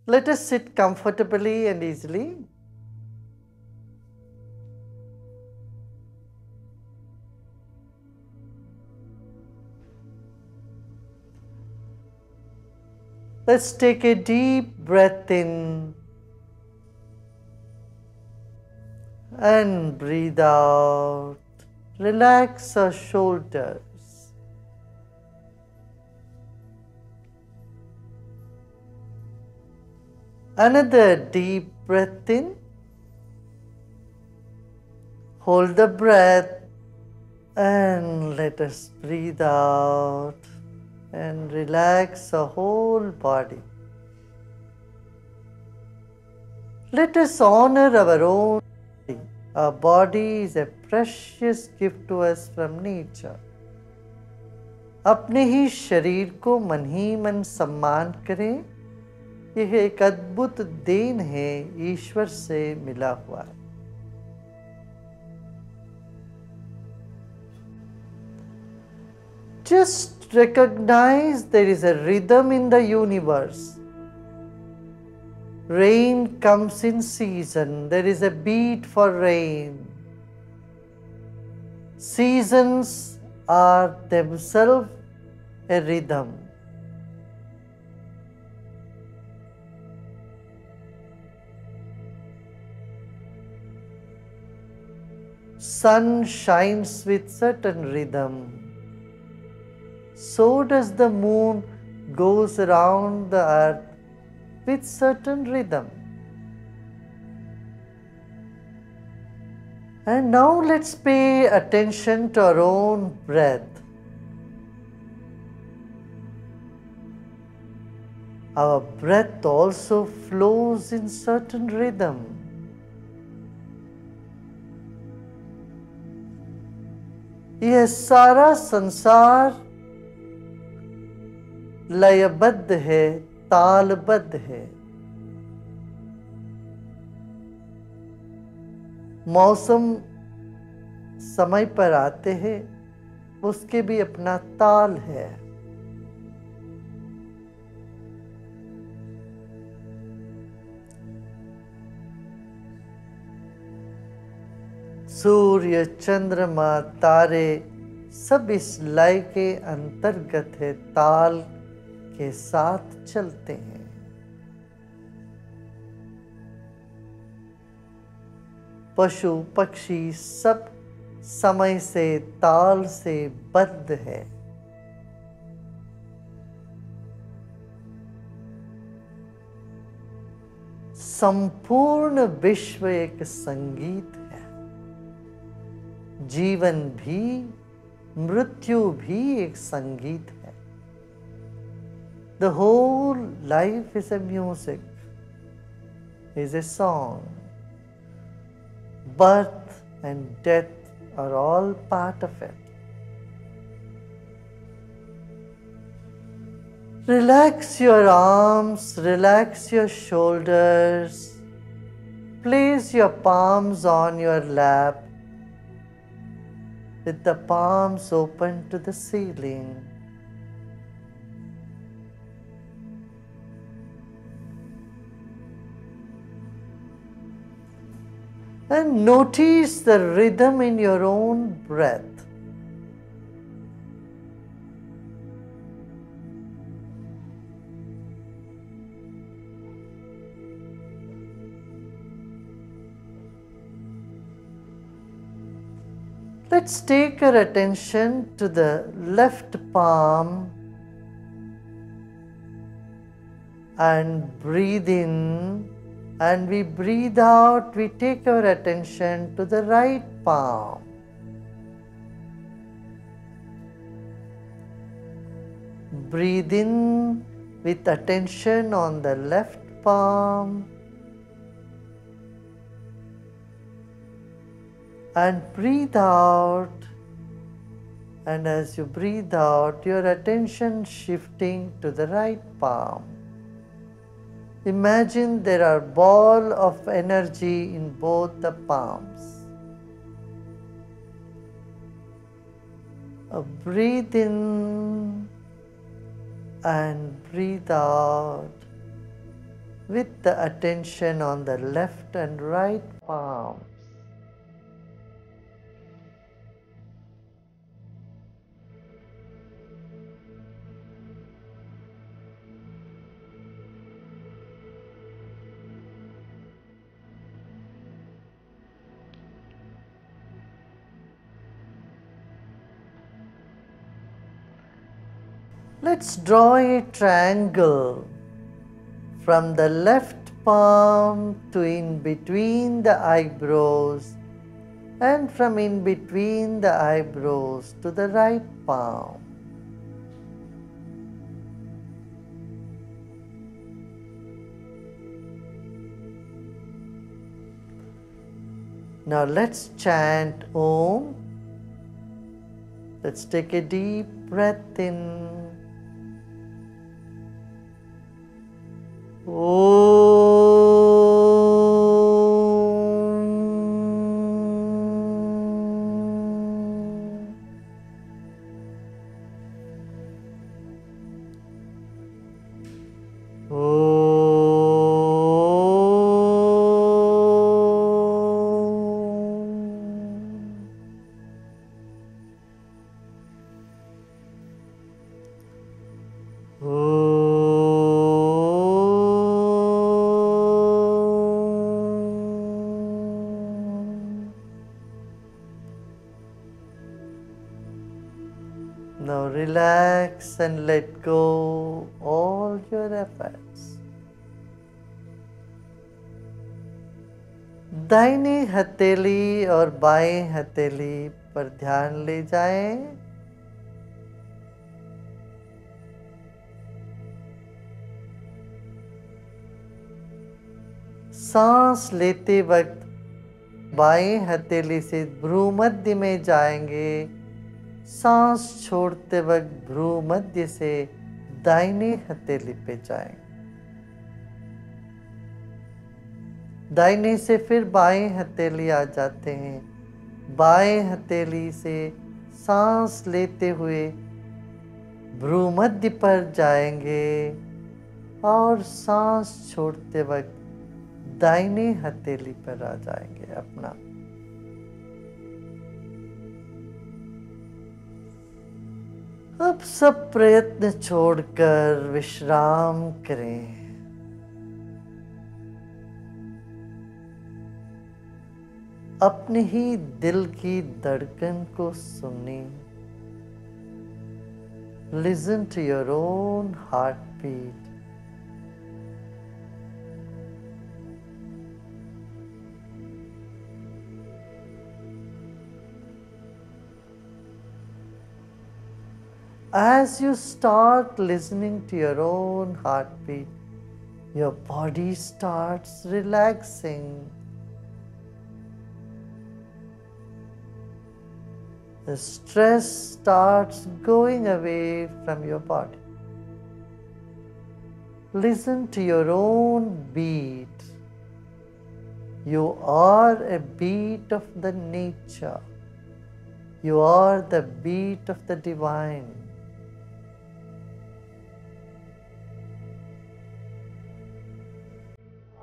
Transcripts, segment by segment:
Let us sit comfortably and easily. Let's take a deep breath in and breathe out. Relax our shoulders. Another deep breath in. Hold the breath and let us breathe out and relax our whole body. Let us honor our own body. Our body is a precious gift to us from nature. अपने ही शरीर को मन ही मन सम्मान करें। यह एक अद्भुत देन है, ईश्वर से मिला हुआ है। Just recognize there is a rhythm in the universe. Rain comes in season. There is a beat for rain. Seasons are themselves a rhythm. Sun shines with certain rhythm. So does the moon goes around the earth with certain rhythm. And now let's pay attention to our own breath. Our breath also flows in certain rhythm. यह सारा संसार लयबद्ध है, तालबद्ध है। मौसम समय पर आते हैं, उसके भी अपना ताल है। सूर्य, चंद्रमा, तारे सब इस लय के अंतर्गत है, ताल के साथ चलते हैं। पशु पक्षी सब समय से ताल से बद्ध है। संपूर्ण विश्व एक संगीत है। जीवन भी, मृत्यु भी एक संगीत है। The whole life is a music, is a song. Birth and death are all part of it. Relax your arms, relax your shoulders. Place your palms on your lap with the palms open to the ceiling. And notice the rhythm in your own breath. Let's take our attention to the left palm and breathe in, and we breathe out, we take our attention to the right palm. Breathe in with attention on the left palm and breathe out, and as you breathe out, your attention shifting to the right palm. Imagine there are balls of energy in both the palms. Breathe in and breathe out. with the attention on the left and right palms. Let's draw a triangle from the left palm to in between the eyebrows, and from in between the eyebrows to the right palm. Now let's chant Om. Let's take a deep breath in. Now relax and let go all your efforts. दाहिनी हथेली और बाएं हथेली पर ध्यान ले जाएं। सांस लेते वक्त बाएं हथेली से भ्रू मध्य में जाएंगे। सांस छोड़ते वक्त भ्रू मध्य से दाहिनी हथेली पे जाएंगे। दाहिने से फिर बाएं हथेली आ जाते हैं। बाएं हथेली से सांस लेते हुए भ्रू मध्य पर जाएंगे और सांस छोड़ते वक्त दाहिनी हथेली पर आ जाएंगे। अपना अब सब प्रयत्न छोड़कर विश्राम करें। अपने ही दिल की धड़कन को सुनिए। Listen to your own heartbeat. As you start listening to your own heartbeat, your body starts relaxing. The stress starts going away from your body. Listen to your own beat. You are a beat of the nature. You are the beat of the divine.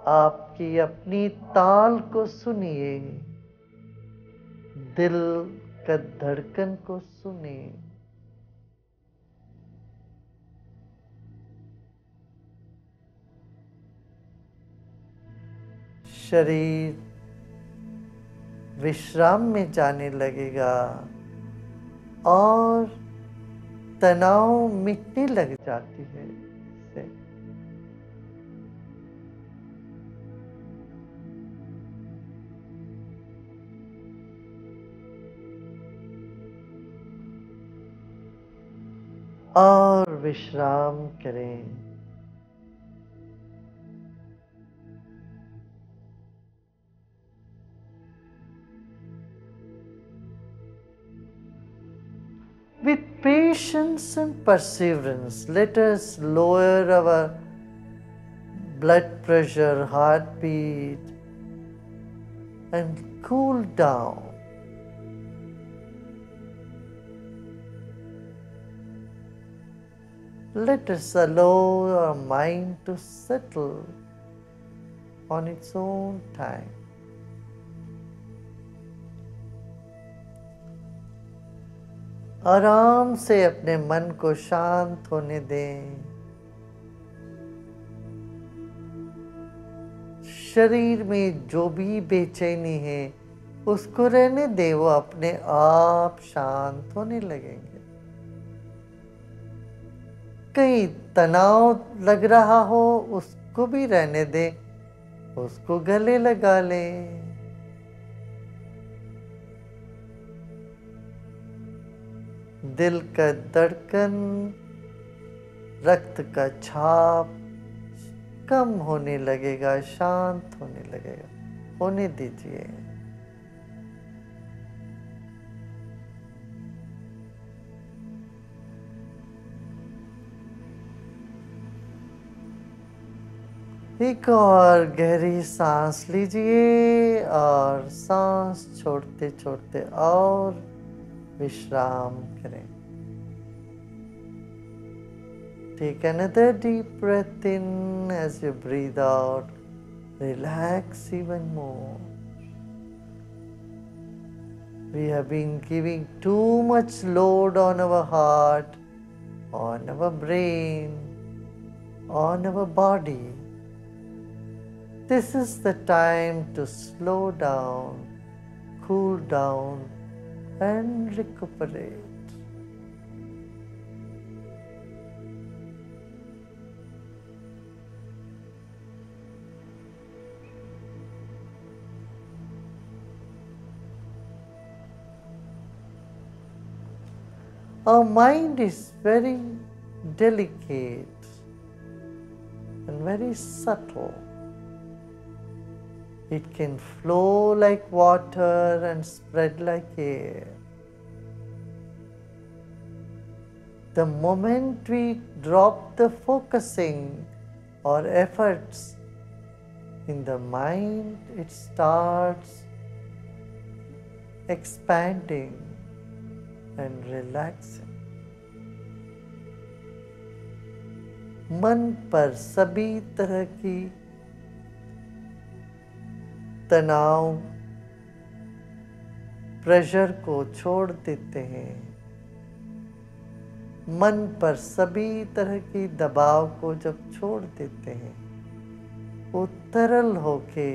आपकी अपनी ताल को सुनिए। दिल का धड़कन को सुनिए। शरीर विश्राम में जाने लगेगा और तनाव मिटने लग जाती है। और विश्राम करें। With patience and perseverance, let us lower our blood pressure, heartbeat, and cool down. Let us allow our mind to settle on its own time. आराम से अपने मन को शांत होने दें। शरीर में जो भी बेचैनी है उसको रहने दे, वो अपने आप शांत होने लगेंगे। कहीं तनाव लग रहा हो उसको भी रहने दे, उसको गले लगा ले। दिल का धड़कन, रक्त का छाप कम होने लगेगा, शांत होने लगेगा। होने दीजिए। एक और गहरी सांस लीजिए और सांस छोड़ते छोड़ते और विश्राम करें। Take another deep breath in. As you breathe out, relax even more. We have been giving too much load on our heart, on our brain, on our body. This is the time to slow down, cool down, and recuperate. Our mind is very delicate and very subtle. It can flow like water and spread like air. The moment we drop the focusing or efforts in the mind, it starts expanding and relaxing. मन पर सभी तरह की तनाव, pressure को छोड़ देते हैं। मन पर सभी तरह की दबाव को जब छोड़ देते हैं, वो तरल होके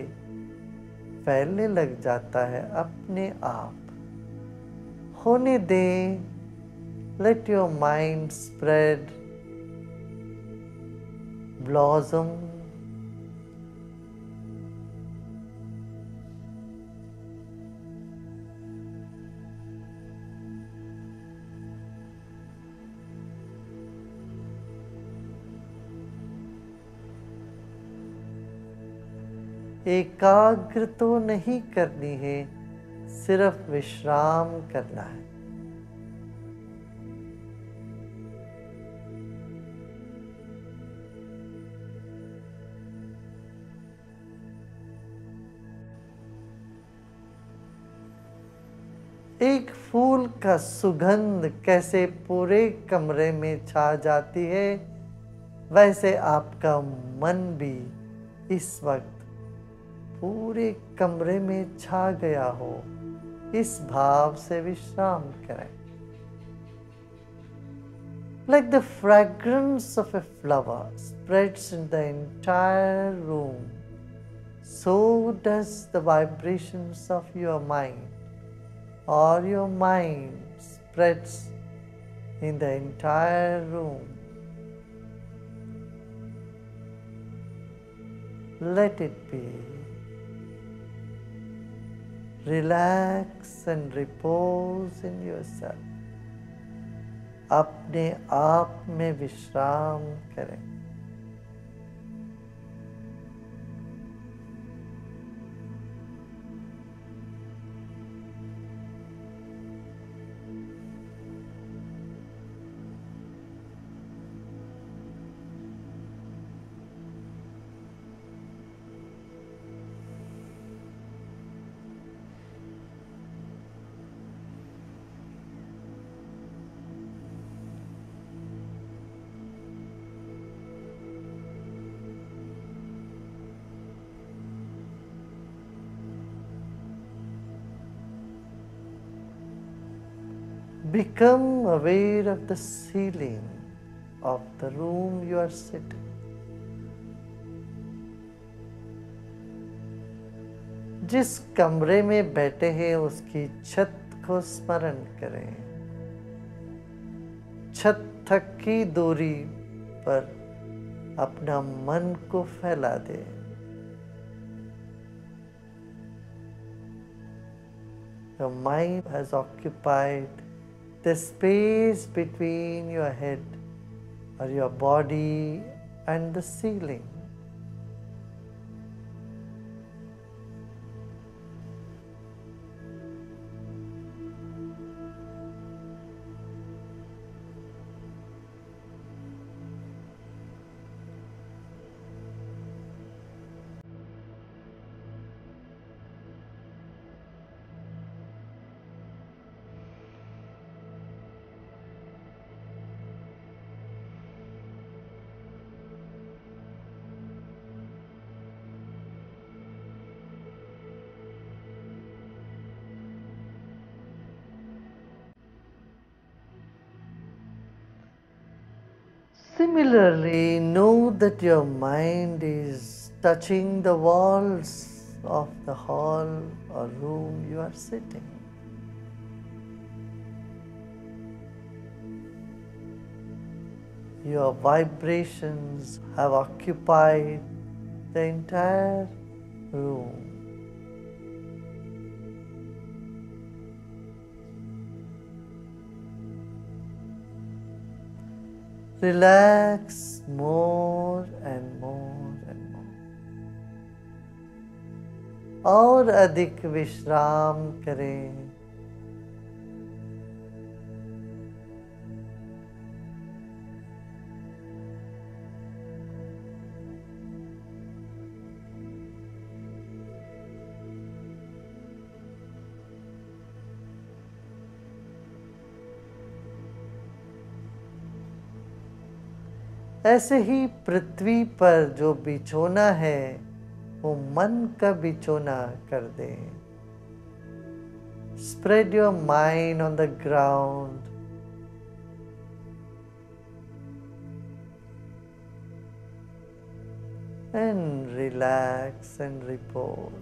फैलने लग जाता है अपने आप। होने दें। Let your mind spread, blossom. एकाग्र तो नहीं करनी है, सिर्फ विश्राम करना है। एक फूल का सुगंध कैसे पूरे कमरे में छा जाती है, वैसे आपका मन भी इस वक्त पूरे कमरे में छा गया हो, इस भाव से विश्राम करें। Like the fragrance of a flower spreads in the entire room, so does the vibrations of your mind, or your mind spreads in the entire room. Let it be. Relax and repose in yourself. अपने आप में विश्राम करें। Become aware of the ceiling of the room you are sitting. जिस कमरे में बैठे हैं उसकी छत को स्मरण करें। छत तक की दूरी पर अपना मन को फैला दें। Your mind has occupied the space between your head or your body and the ceiling. Similarly, know that your mind is touching the walls of the hall or room you are sitting. Your vibrations have occupied the entire room. Relax more and more and more. और अधिक विश्राम करें। ऐसे ही पृथ्वी पर जो बिछोना है वो मन का बिछोना कर दें। Spread your mind on the ground. And relax and repose.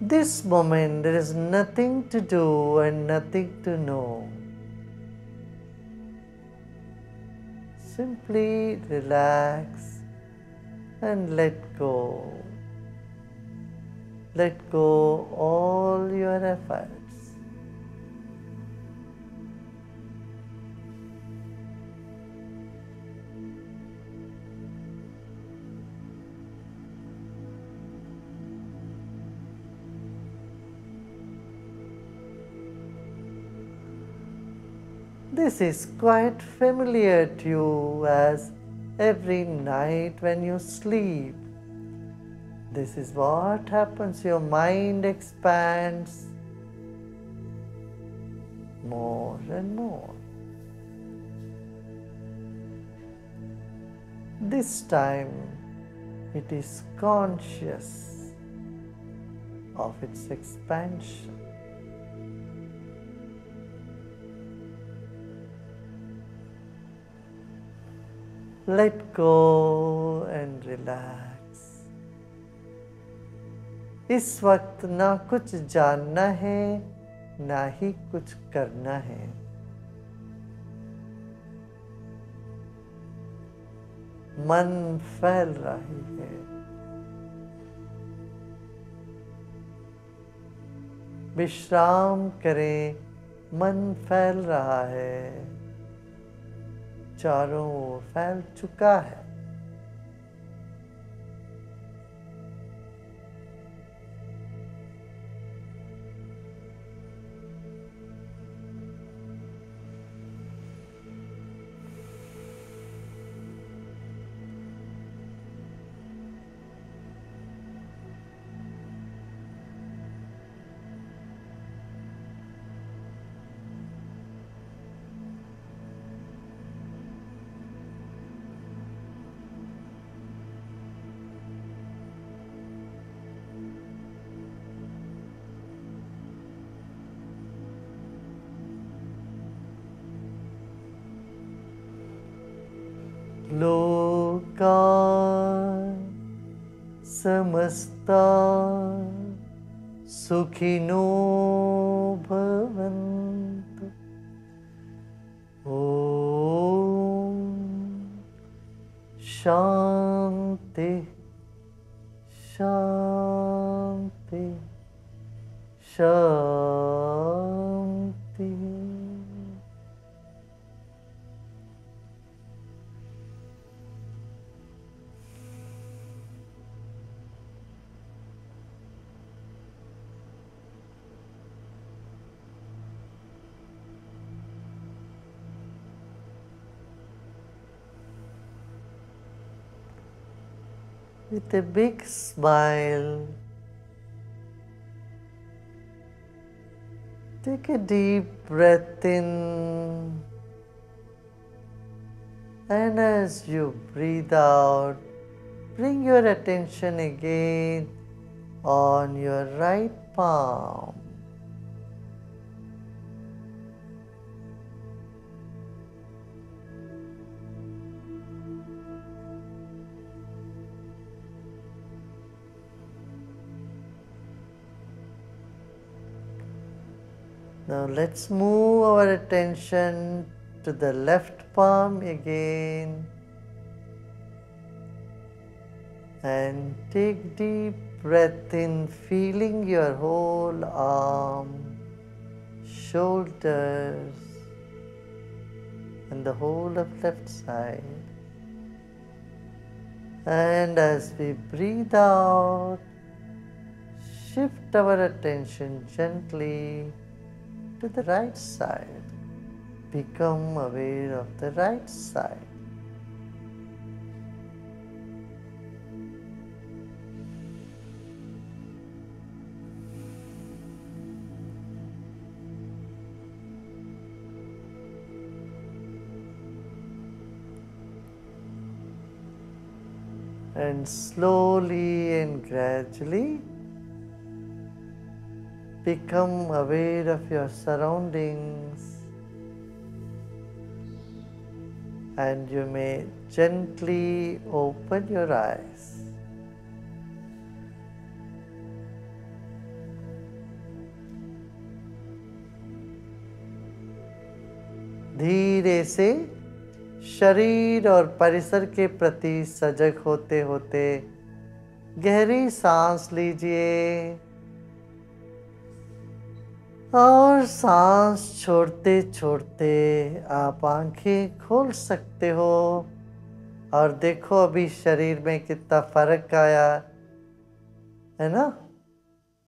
This moment there is nothing to do and nothing to know. Simply relax and let go. Let go all your efforts. This is quite familiar to you as every night when you sleep. This is what happens. Your mind expands more and more. This time it is conscious of its expansion. Let go and relax. इस वक्त ना कुछ जानना है ना ही कुछ करना है। मन फैल रही है। विश्राम करें, मन फैल रहा है, चारों ओर फैल चुका है। लोका समस्ता सुखिनो भवन्तु। ओम शांति शांति शांति। With a big smile, take a deep breath in, and as you breathe out, bring your attention again on your right palm. Now let's move our attention to the left palm again and take deep breath in, feeling your whole arm, shoulders and the whole of left side. And as we breathe out, shift our attention gently to the right side. Become aware of the right side. And slowly and gradually become aware of your surroundings, and you may gently open your eyes. धीरे से शरीर और परिसर के प्रति सजग होते होते गहरी सांस लीजिए और सांस छोड़ते छोड़ते आप आंखें खोल सकते हो और देखो अभी शरीर में कितना फर्क आया है ना।